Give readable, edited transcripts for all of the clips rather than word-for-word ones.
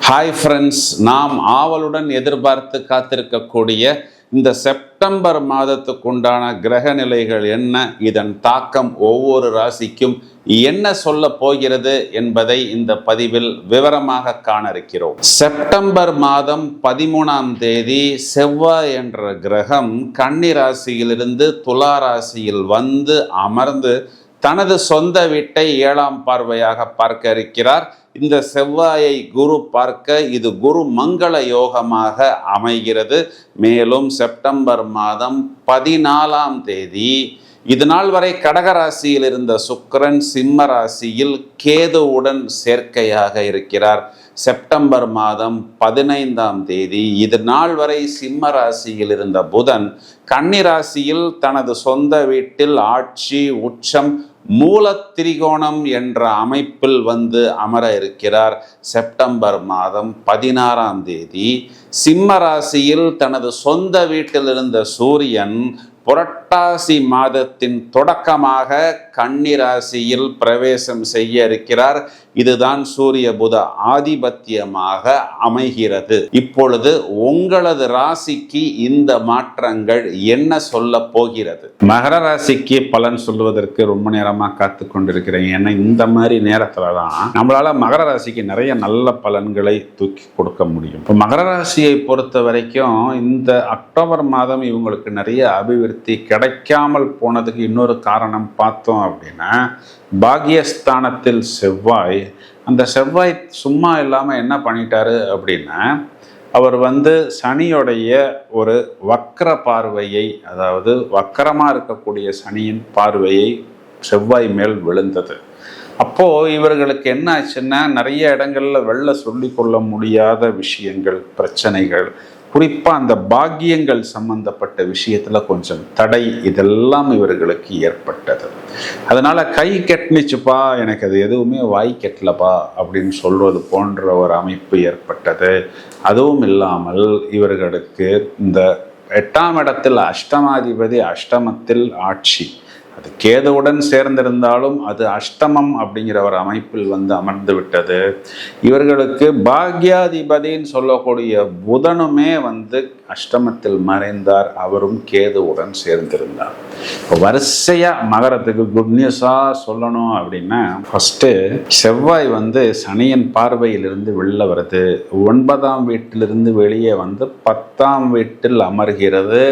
Hi friends, நாம் ஆவலுடன் எதிர்பார்த்து காத்திருக்கக்கூடிய இந்த செப்டம்பர் மாதத்துக்குண்டான கிரக நிலைகள் என்ன, இதன் தாக்கம் ஒவ்வொரு ராசிக்கும் என்ன சொல்ல போகிறது என்பதை இந்த பதிவில் விவரமாக காண இருக்கிறோம். செப்டம்பர் மாதம் 13ஆம் தேதி செவ்வாய் என்ற கிரகம் கன்னி ராசியிலிருந்து துலா ராசியில் வந்து அமர்ந்து தனது சொந்த வீட்டை 7ஆம் பார்வையாக பார்க்க இருக்கிறார். இந்த செவ்வாயை குரு பார்க்க இது குரு மங்கள யோகமாக அமைகிறது. மேலும் செப்டம்பர் மாதம் 14ஆம் தேதி இது நாள் வரை கடகராசியில் இருந்த சுக்கிரன் சிம்ம ராசியில் கேதுவுடன் சேர்க்கையாக இருக்கிறார். செப்டம்பர் மாதம் 15ஆம் தேதி இது நாள் வரை சிம்ம ராசியில் இருந்த புதன் கன்னி ராசியில் தனது சொந்த வீட்டில் ஆட்சி உச்சம் மூல திரிகோணம் என்ற அமைப்பில் வந்து அமர இருக்கிறார். செப்டம்பர் மாதம் 16ஆம் தேதி சிம்ம ராசியில் தனது சொந்த வீட்டில் இருந்த சூரியன் புரட்டாசி மாதத்தின் தொடக்கமாக கன்னி ராசியில் பிரவேசம் செய்ய இருக்கிறார். இதுதான் சூரிய புத ஆதிபத்தியமாக அமைகிறது. இப்பொழுது உங்களது ராசிக்கு இந்த மாற்றங்கள் என்ன சொல்ல போகிறது? மகர ராசிக்கு பலன் சொல்வதற்கு ரொம்ப நேரமா காத்து கொண்டிருக்கிறேன். ஏன்னா இந்த மாதிரி நேரத்துல தான் நம்மளால மகர ராசிக்கு நிறைய நல்ல பலன்களை தூக்கி கொடுக்க முடியும். இப்போ மகர ராசியை பொறுத்த வரைக்கும் இந்த அக்டோபர் மாதம் இவங்களுக்கு நிறைய அபிவிருத்தி கிடைக்காமல் போனதுக்கு இன்னொரு காரணம் பார்த்தோம் அப்படின்னா, பாக்யஸ்தானத்தில் செவ்வாய், அந்த செவ்வாய் சும்மா இல்லாமல் என்ன பண்ணிட்டாரு அப்படின்னா, அவர் வந்து சனியோடைய ஒரு வக்கர பார்வையை, அதாவது வக்கரமாக இருக்கக்கூடிய சனியின் பார்வையை செவ்வாய் மேல் விழுந்தது. அப்போது இவர்களுக்கு என்ன ஆச்சுன்னா, நிறைய இடங்களில் வெளில சொல்லி கொள்ள முடியாத விஷயங்கள், பிரச்சனைகள், குறிப்பாக அந்த பாக்கியங்கள் சம்பந்தப்பட்ட விஷயத்தில் கொஞ்சம் தடை, இதெல்லாம் இவர்களுக்கு ஏற்பட்டது. அதனால் கை கெட்டுனுச்சுப்பா, எனக்கு அது எதுவுமே வாய் கெட்டலப்பா அப்படின்னு சொல்வது போன்ற ஒரு அமைப்பு ஏற்பட்டது. அதுவும் இல்லாமல் இவர்களுக்கு இந்த 8ஆம் இடத்தில் அஷ்டமாதிபதி அஷ்டமத்தில் ஆட்சி, அது கேதுவுடன் சேர்ந்திருந்தாலும் அது அஷ்டமம் அப்படிங்கிற ஒரு அமைப்பில் வந்து அமர்ந்து விட்டது. இவர்களுக்கு பாக்யாதிபதின்னு சொல்லக்கூடிய புதனுமே வந்து அஷ்டமத்தில் மறைந்தார், அவரும் கேதுவுடன் சேர்ந்திருந்தார். வரிசையா மகரத்துக்கு குட் நியூஸா சொல்லணும் அப்படின்னா, ஃபர்ஸ்ட் செவ்வாய் வந்து சனியின் பார்வையிலிருந்து வெளில வருது, 9ஆம் வீட்டிலிருந்து வெளியே வந்து 10ஆம் வீட்டில் அமர்கிறது.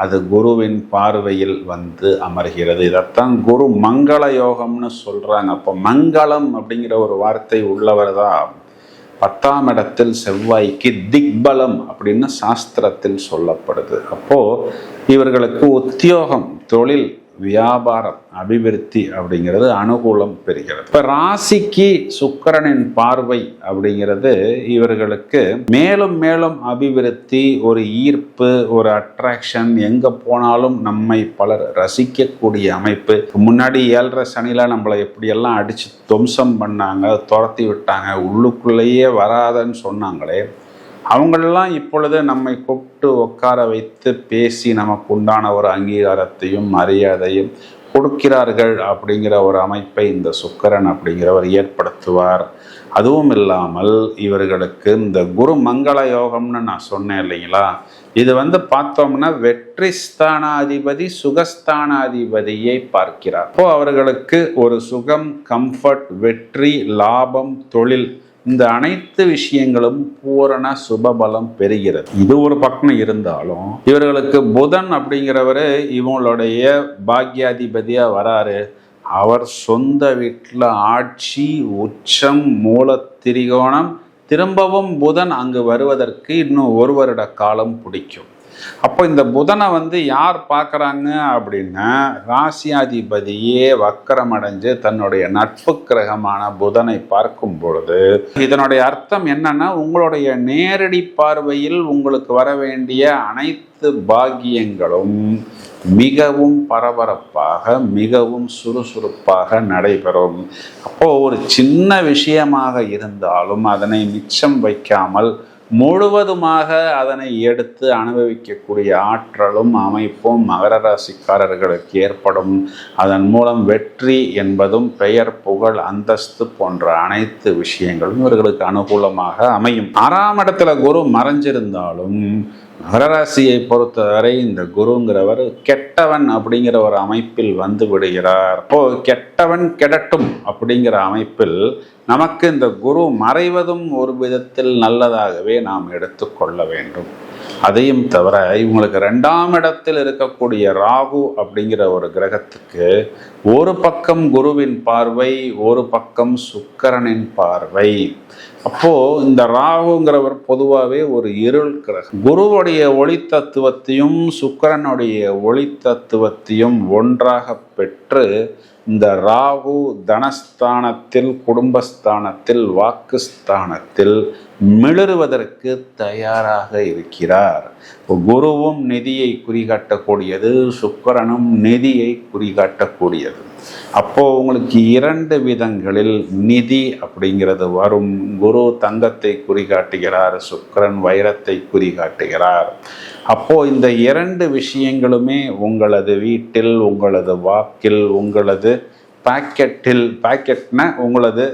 அது குருவின் பார்வையில் வந்து அமர்கிறது. இதைத்தான் குரு மங்கள யோகம்னு சொல்றாங்க. அப்போ மங்களம் அப்படிங்கிற ஒரு வார்த்தை உள்ளவர் தான் 10ஆம் இடத்தில் செவ்வாய்க்கு திக்பலம் அப்படின்னு சாஸ்திரத்தில் சொல்லப்படுது. அப்போ இவர்களுக்கு உத்தியோகம், தொழில், வியாபாரம், அபிவிருத்தி அப்படிங்கிறது அனுகூலம் பெறுகிறது. இப்போ ராசிக்கு சுக்கிரனின் பார்வை அப்படிங்கிறது இவர்களுக்கு மேலும் மேலும் அபிவிருத்தி, ஒரு ஈர்ப்பு, ஒரு அட்ராக்ஷன், எங்கே போனாலும் நம்மை பலர் ரசிக்கக்கூடிய அமைப்பு. முன்னாடி 7.5 சனியில் நம்மளை எப்படியெல்லாம் அடித்து துவம்சம் பண்ணாங்க, துரத்தி விட்டாங்க, உள்ளுக்குள்ளேயே வராதன்னு சொன்னாங்களே, அவங்களெல்லாம் இப்பொழுது நம்மை கூப்பிட்டு உட்கார வைத்து பேசி நமக்கு உண்டான ஒரு அங்கீகாரத்தையும் மரியாதையும் கொடுக்கிறார்கள் அப்படிங்கிற ஒரு அமைப்பை இந்த சுக்கிரன் அப்படிங்கிறவர் ஏற்படுத்துவார். அதுவும் இல்லாமல் இவர்களுக்கு இந்த குரு மங்கள யோகம்னு நான் சொன்னேன் இல்லைங்களா, இது வந்து பார்த்தோம்னா வெற்றி ஸ்தானாதிபதி சுகஸ்தானாதிபதியை பார்க்கிறார். அப்போ அவர்களுக்கு ஒரு சுகம், கம்ஃபர்ட், வெற்றி, லாபம், தொழில், இந்த அனைத்து விஷயங்களும் பூரண சுபபலம் பெறுகிறது. இது ஒரு பக்கம் இருந்தாலும் இவர்களுக்கு புதன் அப்படிங்கிறவரு இவங்களுடைய பாக்யாதிபதியா வராரு. அவர் சொந்த வீட்டில் ஆட்சி உச்சம் மூல திரிகோணம், திரும்பவும் புதன் அங்கு வருவதற்கு இன்னும் 1 வருட காலம் பிடிக்கும். அப்போ இந்த புதனை வந்து யார் பார்க்குறாங்க அப்படின்னா, ராசியாதிபதியே வக்கரம் அடைஞ்சு தன்னுடைய நட்பு கிரகமான புதனை பார்க்கும் பொழுது இதனுடைய அர்த்தம் என்னன்னா, உங்களுடைய நேரடி பார்வையில் உங்களுக்கு வர வேண்டிய அனைத்து பாக்கியங்களும் மிகவும் பரபரப்பாக, மிகவும் சுறுசுறுப்பாக நடைபெறும். அப்போ ஒரு சின்ன விஷயமாக இருந்தாலும் அதனை மிச்சம் வைக்காமல் முழுவதுமாக அதனை எடுத்து அனுபவிக்கக்கூடிய ஆற்றலும் அமைப்பும் மகர ராசிக்காரர்களுக்கு ஏற்படும். அதன் மூலம் வெற்றி என்பதும் பெயர் புகழ் அந்தஸ்து போன்ற அனைத்து விஷயங்களும் இவர்களுக்கு அனுகூலமாக அமையும். 6ஆம் இடத்துல குரு மறைஞ்சிருந்தாலும் மகர ராசியை பொறுத்தவரை இந்த குருங்கிறவர் கெட்டவன் அப்படிங்கிற ஒரு அமைப்பில் வந்து விடுகிறார். இப்போ கெட்டவன் கெடட்டும் அப்படிங்கிற அமைப்பில் நமக்கு இந்த குரு மறைவதும் ஒரு விதத்தில் நல்லதாகவே நாம் எடுத்துக்கொள்ள வேண்டும். அதையும் தவிர இவங்களுக்கு 2ஆம் இடத்தில் இருக்கக்கூடிய ராகு அப்படிங்கிற ஒரு கிரகத்துக்கு ஒரு பக்கம் குருவின் பார்வை, ஒரு பக்கம் சுக்கிரனின் பார்வை. அப்போ இந்த ராகுங்கிறவர் பொதுவாகவே ஒரு இருள் கிரகம். குருவுடைய ஒளி தத்துவத்தையும் சுக்கிரனுடைய ஒளி தத்துவத்தையும் ஒன்றாக பெற்று இந்த ராகு தனஸ்தானத்தில், குடும்பஸ்தானத்தில், வாக்குஸ்தானத்தில் மிளறுவதற்கு தயாராக இருக்கிறார். குருவும் நிதியை குறிகாட்டக்கூடியது, சுக்கிரனும் நிதியை குறிகாட்டக்கூடியது. அப்போ உங்களுக்கு 2 விதங்களில் நிதி அப்படிங்கிறது வரும். குரு தங்கத்தை குறிகாட்டுகிறார், சுக்கிரன் வைரத்தை குறிகாட்டுகிறார். அப்போ இந்த 2 விஷயங்களுமே உங்களது வீட்டில், உங்களது வாக்கில், உங்களது பாக்கெட்னா உங்களது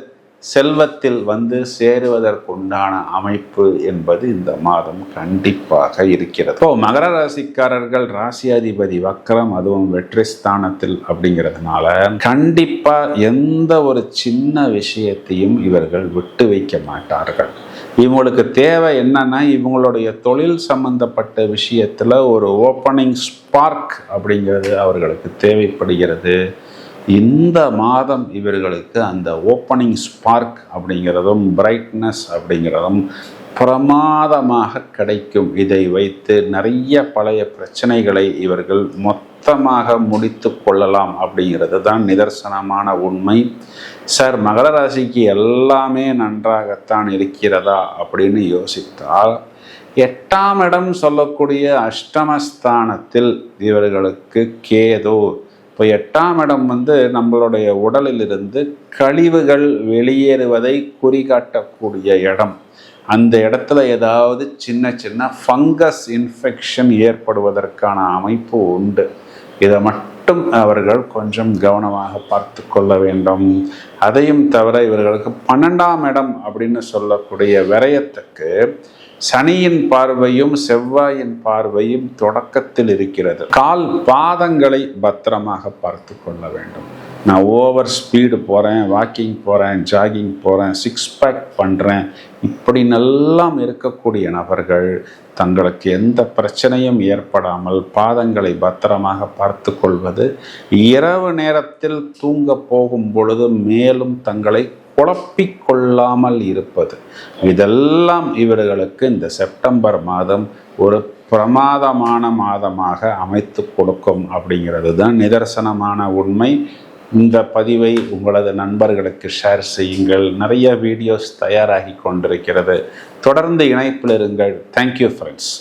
செல்வத்தில் வந்து சேருவதற்குண்டான அமைப்பு என்பது இந்த மாதம் கண்டிப்பாக இருக்கிறது. இப்போ மகர ராசிக்காரர்கள் ராசியாதிபதி வக்ரம், அதுவும் வெற்றி ஸ்தானத்தில் அப்படிங்கிறதுனால கண்டிப்பா எந்த ஒரு சின்ன விஷயத்தையும் இவர்கள் விட்டு வைக்க மாட்டார்கள். இவங்களுக்கு தேவை என்னன்னா, இவங்களுடைய தொழில் சம்பந்தப்பட்ட விஷயத்துல ஒரு ஓப்பனிங் ஸ்பார்க் அப்படிங்கிறது அவர்களுக்கு தேவைப்படுகிறது. இந்த மாதம் இவர்களுக்கு அந்த ஓப்பனிங் ஸ்பார்க் அப்படிங்கிறதும் பிரைட்னஸ் அப்படிங்கிறதும் பிரமாதமாக கிடைக்கும். இதை வைத்து நிறைய பழைய பிரச்சனைகளை இவர்கள் மொத்தமாக முடித்து கொள்ளலாம் அப்படிங்கிறது தான் நிதர்சனமான உண்மை. சார், மகர ராசிக்கு எல்லாமே நன்றாகத்தான் இருக்கிறதா அப்படின்னு யோசித்தால் 8ஆம் இடம் சொல்லக்கூடிய அஷ்டமஸ்தானத்தில் இவர்களுக்கு கேது. இப்போ 8ஆம் இடம் வந்து நம்மளுடைய உடலிலிருந்து கழிவுகள் வெளியேறுவதை குறிகாட்டக்கூடிய இடம். அந்த இடத்துல ஏதாவது சின்ன சின்ன ஃபங்கஸ் இன்ஃபெக்ஷன் ஏற்படுவதற்கான அமைப்பு உண்டு. இதை மட்டும் அவர்கள் கொஞ்சம் கவனமாக பார்த்து கொள்ள வேண்டும். அதையும் தவிர இவர்களுக்கு 12ஆம் இடம் அப்படின்னு சொல்லக்கூடிய விரயத்துக்கு சனியின் பார்வையும் செவ்வாயின் பார்வையும் தொடக்கத்தில் இருக்கிறது. கால் பாதங்களை பத்திரமாக பார்த்து கொள்ள வேண்டும். நான் ஓவர் ஸ்பீடு போகிறேன், வாக்கிங் போகிறேன், ஜாகிங் போகிறேன், 6 பேக் பண்ணுறேன், இப்படி நல்லாம் இருக்கக்கூடிய நபர்கள் தங்களுக்கு எந்த பிரச்சனையும் ஏற்படாமல் பாதங்களை பத்திரமாக பார்த்து கொள்வது, இரவு நேரத்தில் தூங்க போகும் பொழுது மேலும் தங்களை குழப்பிக்கொள்ளாமல் இருப்பது, இதெல்லாம் இவர்களுக்கு இந்த செப்டம்பர் மாதம் ஒரு பிரமாதமான மாதமாக அமைத்து கொடுக்கும் அப்படிங்கிறது தான் நிதர்சனமான உண்மை. இந்த பதிவை உங்களது நண்பர்களுக்கு ஷேர் செய்யுங்கள். நிறைய வீடியோஸ் தயாராகி கொண்டிருக்கிறது. தொடர்ந்து இணைப்பில் இருங்கள். Thank you friends.